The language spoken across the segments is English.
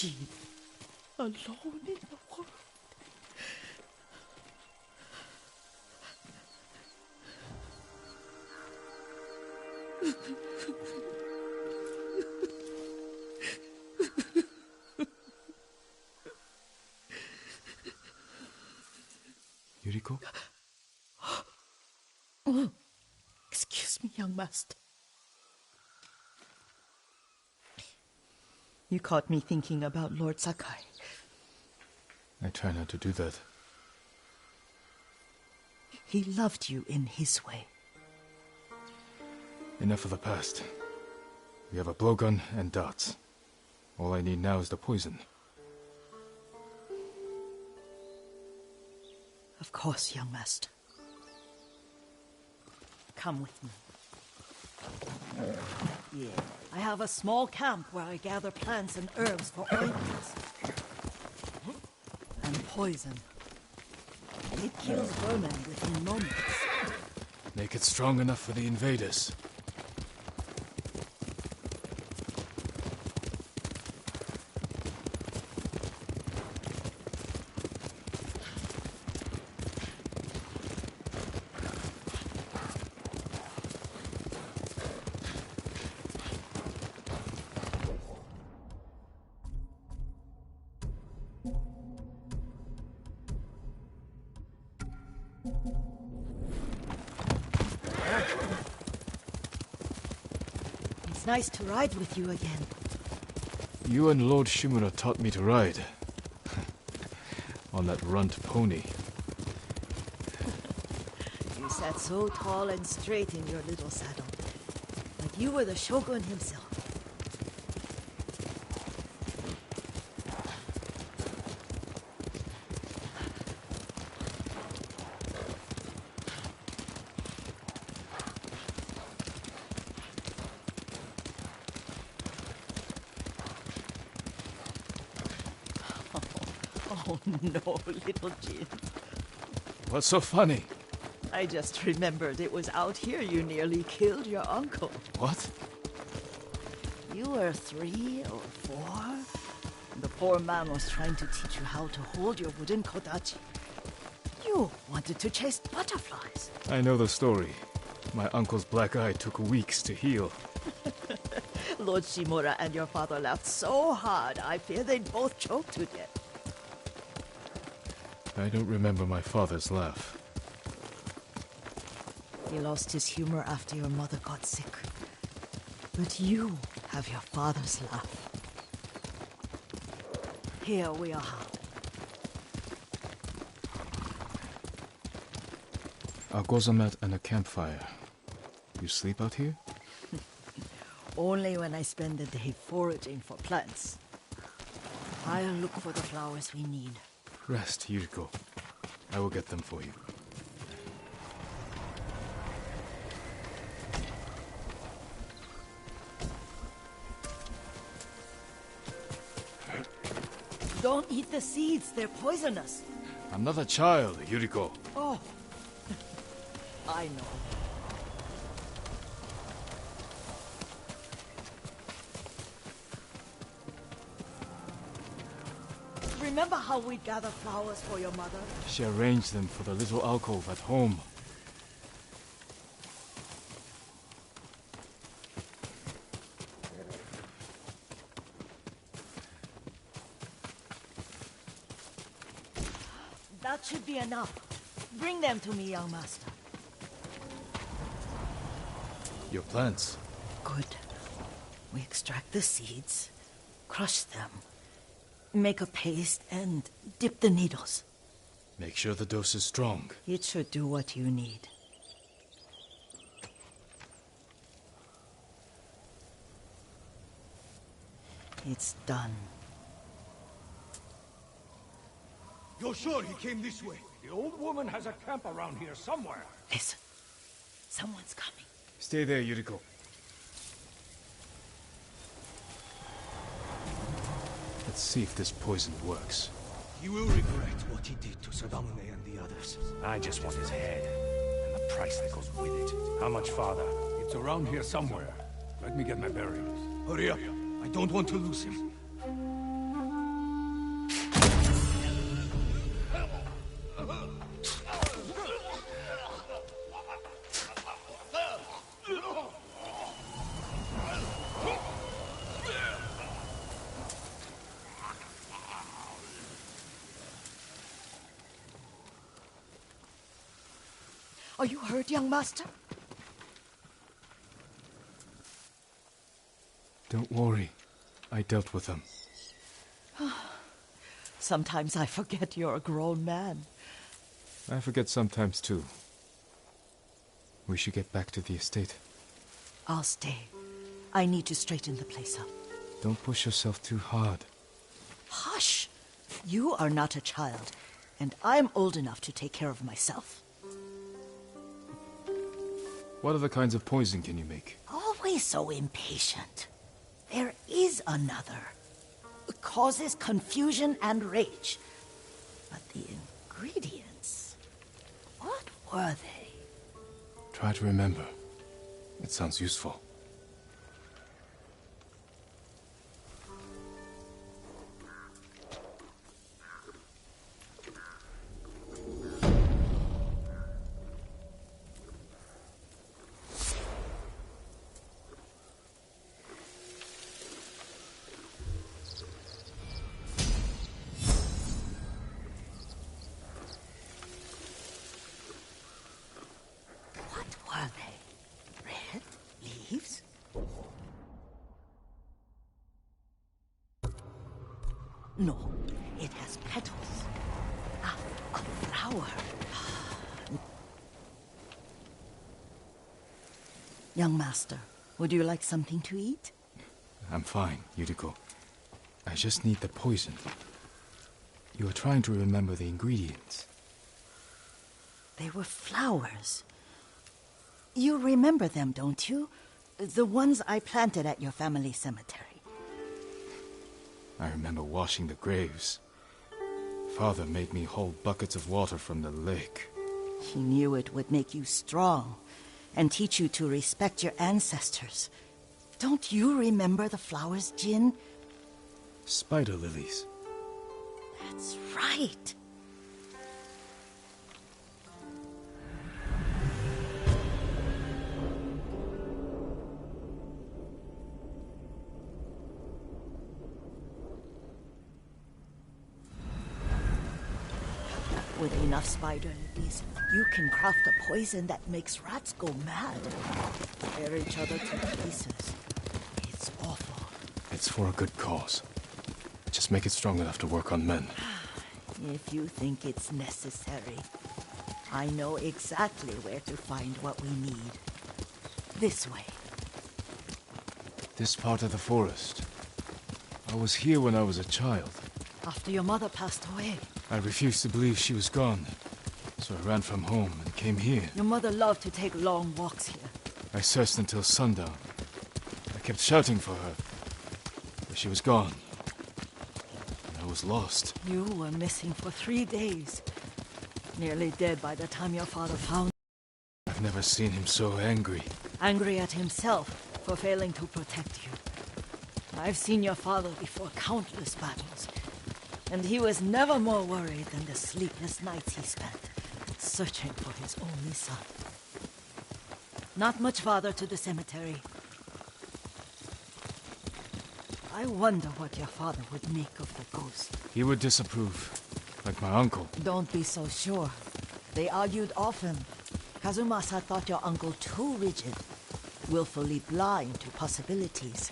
Jin, alone in the world. Yuriko? Oh, excuse me, young master. You caught me thinking about Lord Sakai. I try not to do that. He loved you in his way. Enough of the past. We have a blowgun and darts. All I need now is the poison. Of course, young master. Come with me. Yeah, I have a small camp where I gather plants and herbs for ointments. And poison. It kills vermin within moments. Make it strong enough for the invaders. It's nice to ride with you again. You and Lord Shimura taught me to ride. On that runt pony. You sat so tall and straight in your little saddle. Like you were the shogun himself. Oh no, little Jin. What's so funny? I just remembered it was out here you nearly killed your uncle. What? You were 3 or 4? The poor man was trying to teach you how to hold your wooden kodachi. You wanted to chase butterflies. I know the story. My uncle's black eye took weeks to heal. Lord Shimura and your father laughed so hard, I fear they'd both choke to death. I don't remember my father's laugh. He lost his humor after your mother got sick. But you have your father's laugh. Here we are. A gozamat and a campfire. You sleep out here? Only when I spend the day foraging for plants. I'll look for the flowers we need. Rest, Yuriko. I will get them for you. Don't eat the seeds, they're poisonous. I'm not a child, Yuriko. Oh, I know. Remember how we'd gather flowers for your mother? She arranged them for the little alcove at home. That should be enough. Bring them to me, young master. Your plants. Good. We extract the seeds, crush them, make a paste, and dip the needles. Make sure the dose is strong. It should do what you need. It's done. You're sure he came this way? The old woman has a camp around here somewhere. Listen. Someone's coming. Stay there, Yuriko. Let's see if this poison works. He will regret what he did to Sadamune and the others. I just want his head, and the price that goes with it. How much farther? It's around here somewhere. Let me get my bearings. Hurry up. I don't want to lose him. Are you hurt, young master? Don't worry. I dealt with them. Sometimes I forget you're a grown man. I forget sometimes too. We should get back to the estate. I'll stay. I need to straighten the place up. Don't push yourself too hard. Hush! You are not a child, and I'm old enough to take care of myself. What other kinds of poison can you make? Always so impatient. There is another. It causes confusion and rage. But the ingredients... what were they? Try to remember. It sounds useful. What were they? Red leaves? No, it has petals. Ah, a flower. Young master, would you like something to eat? I'm fine, Yuriko. I just need the poison. You are trying to remember the ingredients. They were flowers. You remember them, don't you? The ones I planted at your family cemetery. I remember washing the graves. Father made me hold buckets of water from the lake. He knew it would make you strong and teach you to respect your ancestors. Don't you remember the flowers, Jin? Spider lilies. That's right. With enough spider lilies, you can craft a poison that makes rats go mad. Tear each other to pieces. It's awful. It's for a good cause. Just make it strong enough to work on men. If you think it's necessary, I know exactly where to find what we need. This way. This part of the forest. I was here when I was a child. After your mother passed away. I refused to believe she was gone. So I ran from home and came here. Your mother loved to take long walks here. I searched until sundown. I kept shouting for her. But she was gone. And I was lost. You were missing for 3 days. Nearly dead by the time your father found you. I've never seen him so angry. Angry at himself for failing to protect you. I've seen your father before countless battles. And he was never more worried than the sleepless nights he spent searching for his only son. Not much farther to the cemetery. I wonder what your father would make of the ghost. He would disapprove, like my uncle. Don't be so sure. They argued often. Kazumasa thought your uncle too rigid, willfully blind to possibilities.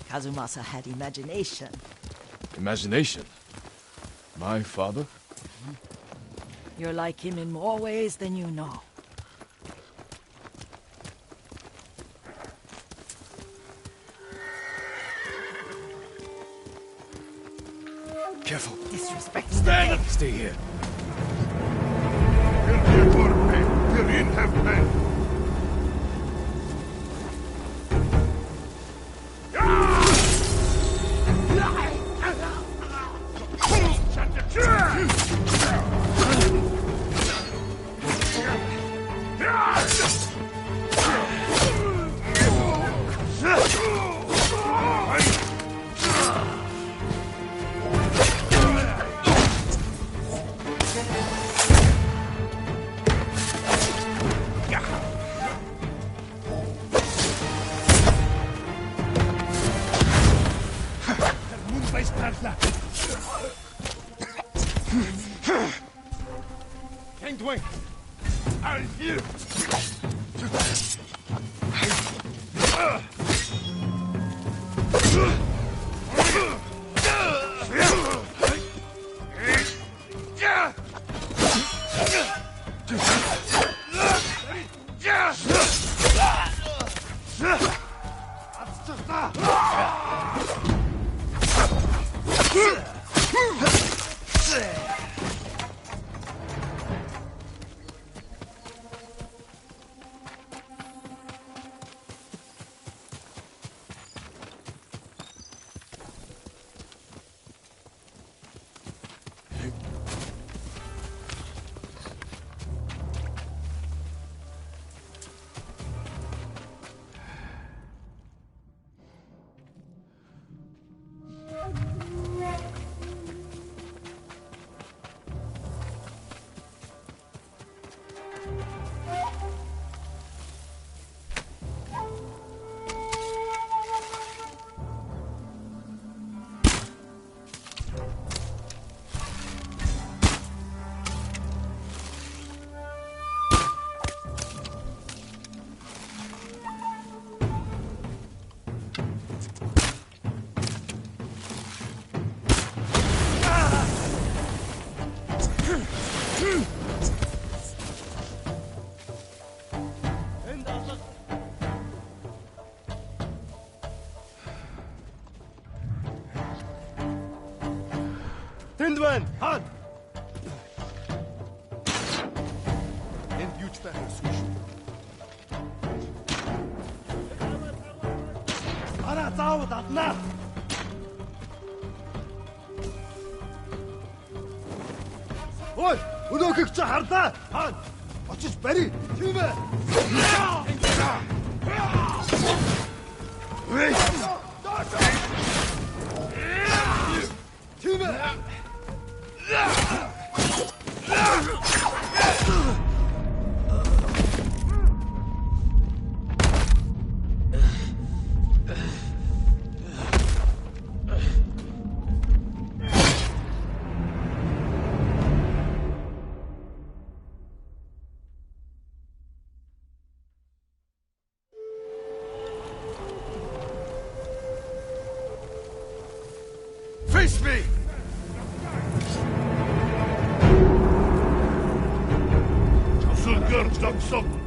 Kazumasa had imagination. Imagination? My father? You're like him in more ways than you know. Careful. Disrespect. Stand up! Stay here. Тэнд байна. Хаана? Энд юуч байх ёсгүй шүү. Араа заавал аднаа. Ой, өнөөхийг чи харлаа. Хаана? Очиж барь. Тийм ээ. Тийм ээ. Face me! Stop!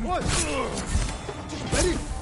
Oi! Just ready!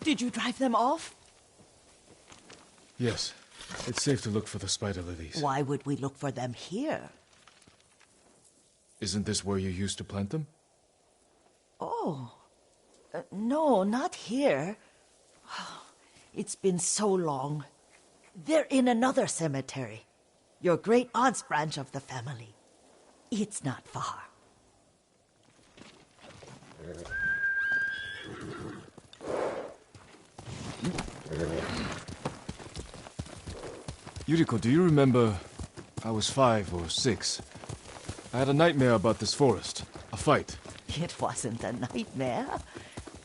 Did you drive them off? Yes. It's safe to look for the spider lilies. Why would we look for them here? Isn't this where you used to plant them? Oh. No, not here. It's been so long. They're in another cemetery. Your great aunt's branch of the family. It's not far. Yuriko, do you remember... I was 5 or 6. I had a nightmare about this forest. A fight. It wasn't a nightmare.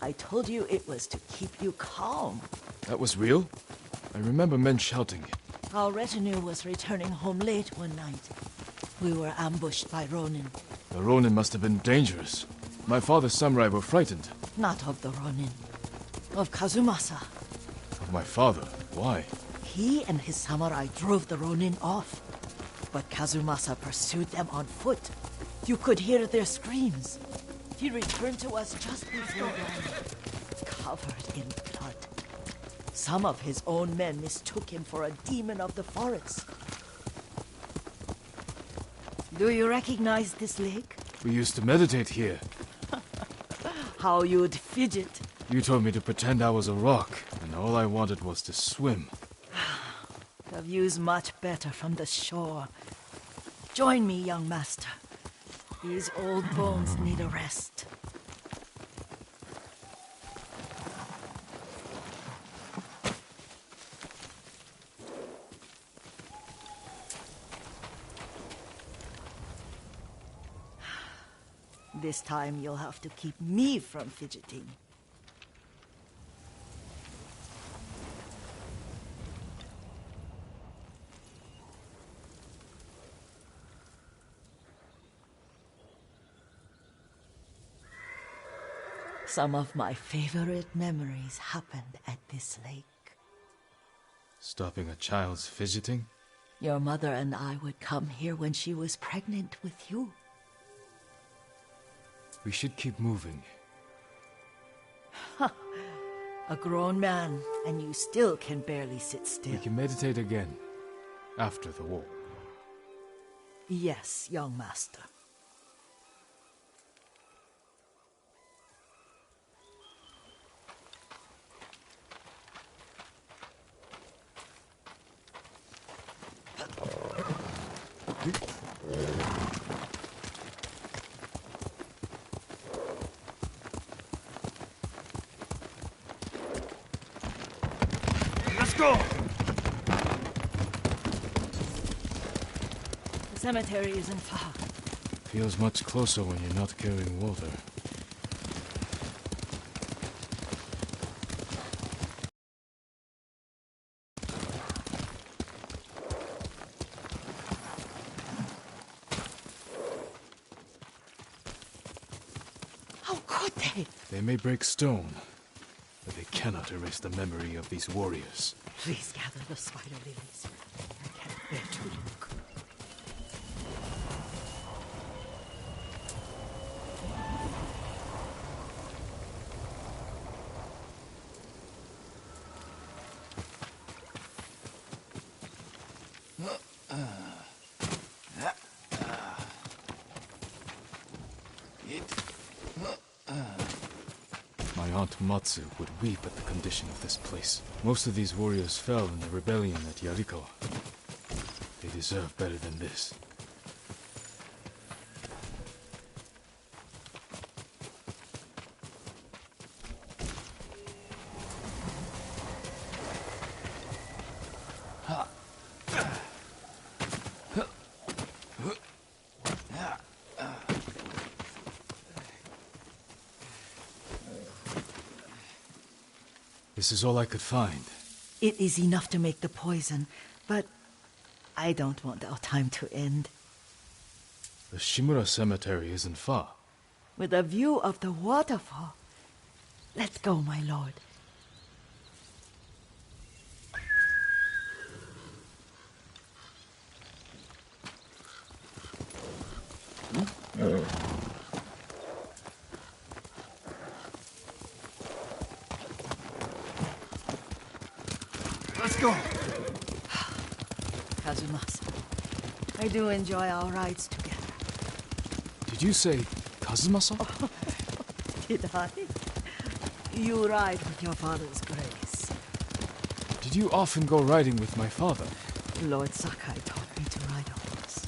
I told you it was to keep you calm. That was real? I remember men shouting. Our retinue was returning home late one night. We were ambushed by Ronin. The Ronin must have been dangerous. My father's samurai were frightened. Not of the Ronin. Of Kazumasa. Of my father? Why? He and his samurai drove the Ronin off. But Kazumasa pursued them on foot. You could hear their screams. He returned to us just before dawn, covered in blood. Some of his own men mistook him for a demon of the forest. Do you recognize this lake? We used to meditate here. How you'd fidget. You told me to pretend I was a rock, and all I wanted was to swim. The view's much better from the shore. Join me, young master. These old bones need a rest. This time you'll have to keep me from fidgeting. Some of my favorite memories happened at this lake. Stopping a child's fidgeting? Your mother and I would come here when she was pregnant with you. We should keep moving. A grown man, and you still can barely sit still. We can meditate again, after the war. Yes, young master. Let's go! The cemetery isn't far. Feels much closer when you're not carrying water. How could they? They may break stone, but they cannot erase the memory of these warriors. Please gather the spider lilies. I can't bear to look. My Aunt Matsu would weep at the condition of this place. Most of these warriors fell in the rebellion at Yarikawa. They deserve better than this. This is all I could find. It is enough to make the poison, but I don't want our time to end. The Shimura Cemetery isn't far. With a view of the waterfall. Let's go, my lord. Let's go! Kazumasa, I do enjoy our rides together. Did you say Kazumasa? Did I? You ride with your father's grace. Did you often go riding with my father? Lord Sakai taught me to ride a horse.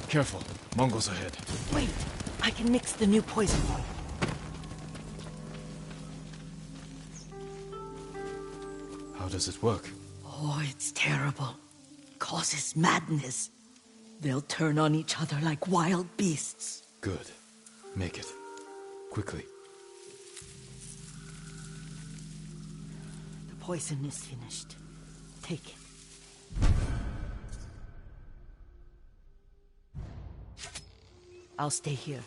Careful, Mongols ahead. Wait, I can mix the new poison for you. How does it work? Oh, it's terrible. Causes madness. They'll turn on each other like wild beasts. Good. Make it. Quickly. The poison is finished. Take it. I'll stay here.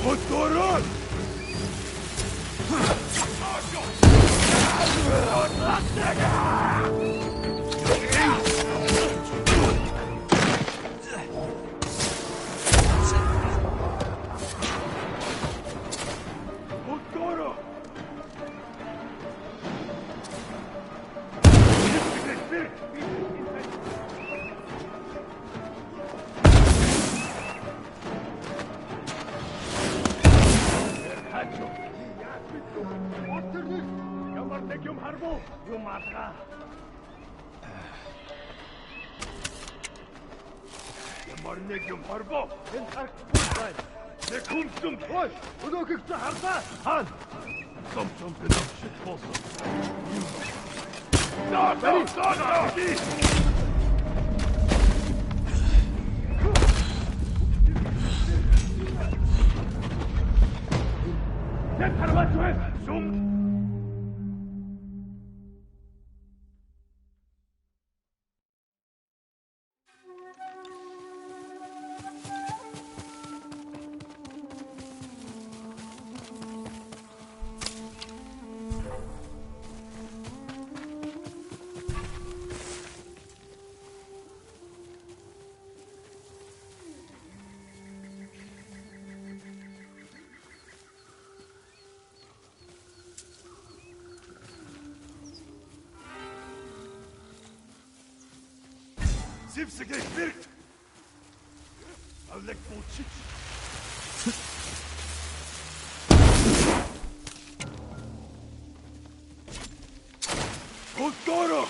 What's going on? Zipsige wirkt! Alek Bolchik! Kotoro!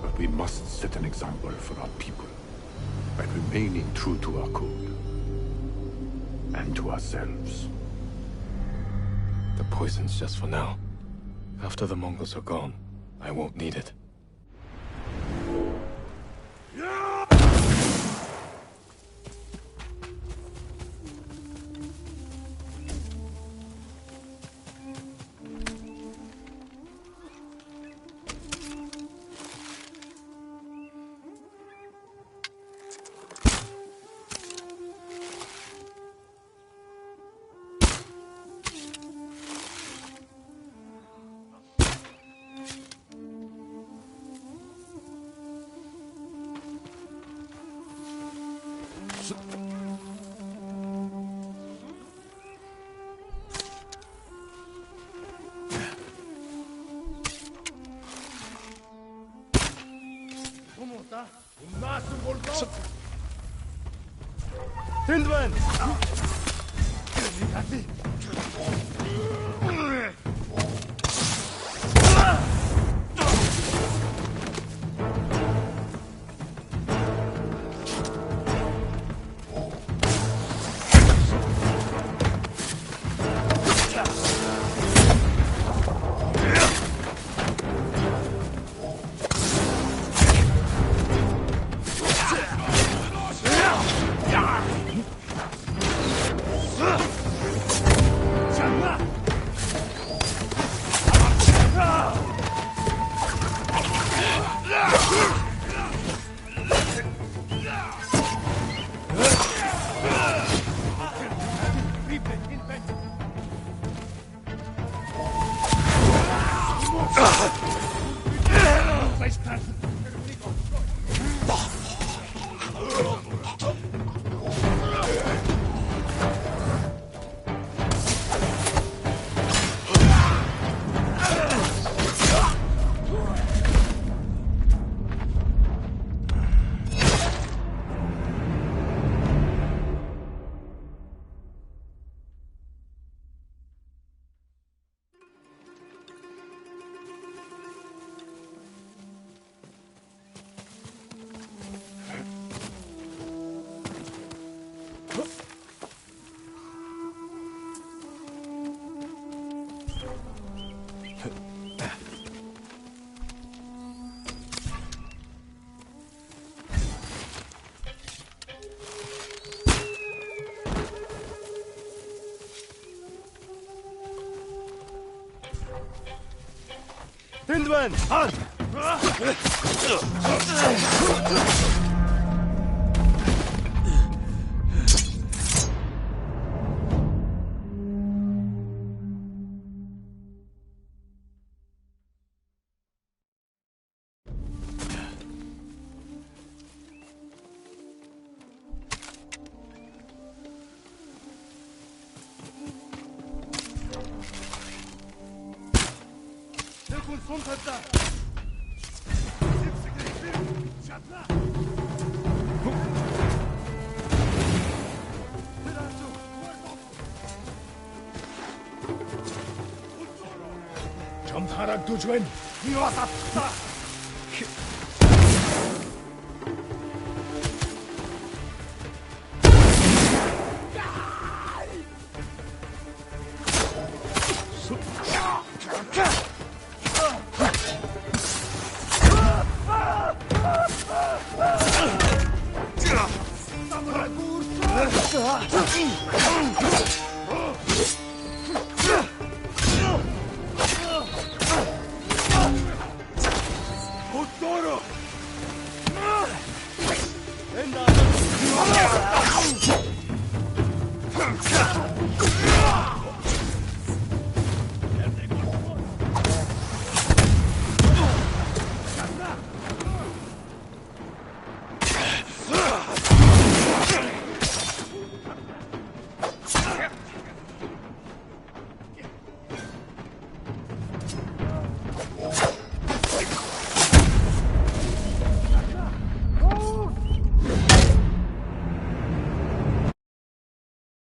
But we must set an example for our people by remaining true to our code and to ourselves. The poison's just for now. After the Mongols are gone, I won't need it. Tindman! Тэнд байна. Хаан. 좀 харагдаж байна. Би бас атгатаа.